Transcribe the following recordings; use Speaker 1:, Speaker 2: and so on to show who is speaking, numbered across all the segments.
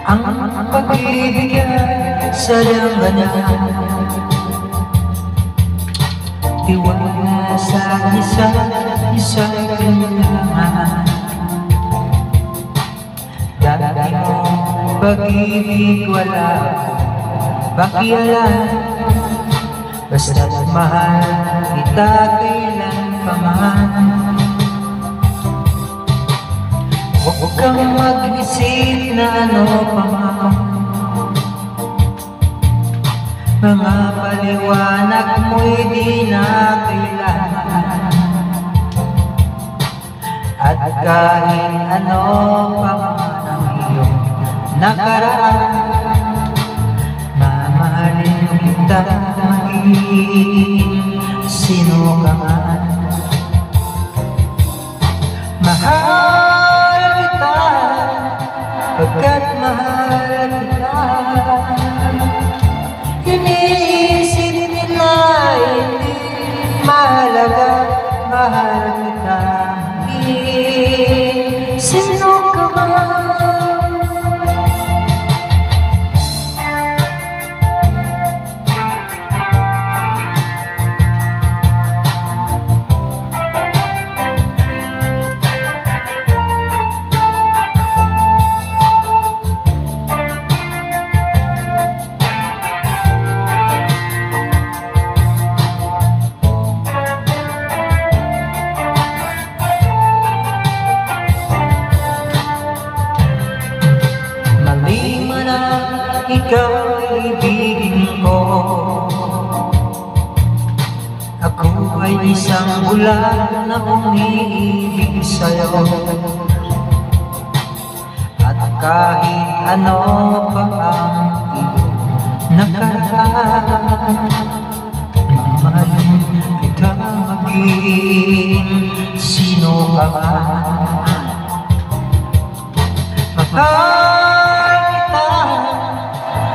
Speaker 1: Ang pag-ibig ay sadyang ganyan, tiwala sa isa'y kailangan. Dati mong pag-ibig wala bakialam, basta't mahal kita kailan pa man. Huwag kang mag-isip na ano pa man, mga paliwanag mo'y di na kailangan. At kahit ano pa man ang iyong nakaraan, mamahalin kita maging sino ka man. Mahal kita pagkat mahal kita. Iniisip nila hindi mahalaga, mahal kita maging sino ka man. Ikaw ay ibigin ko, ako ay isang bulan na umiibig sa'yo. At kahit ano pa ang iyong nakaraan, mamahalin kita maging sino ka man. Mahal kita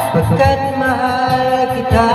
Speaker 1: pagkat mahal kita.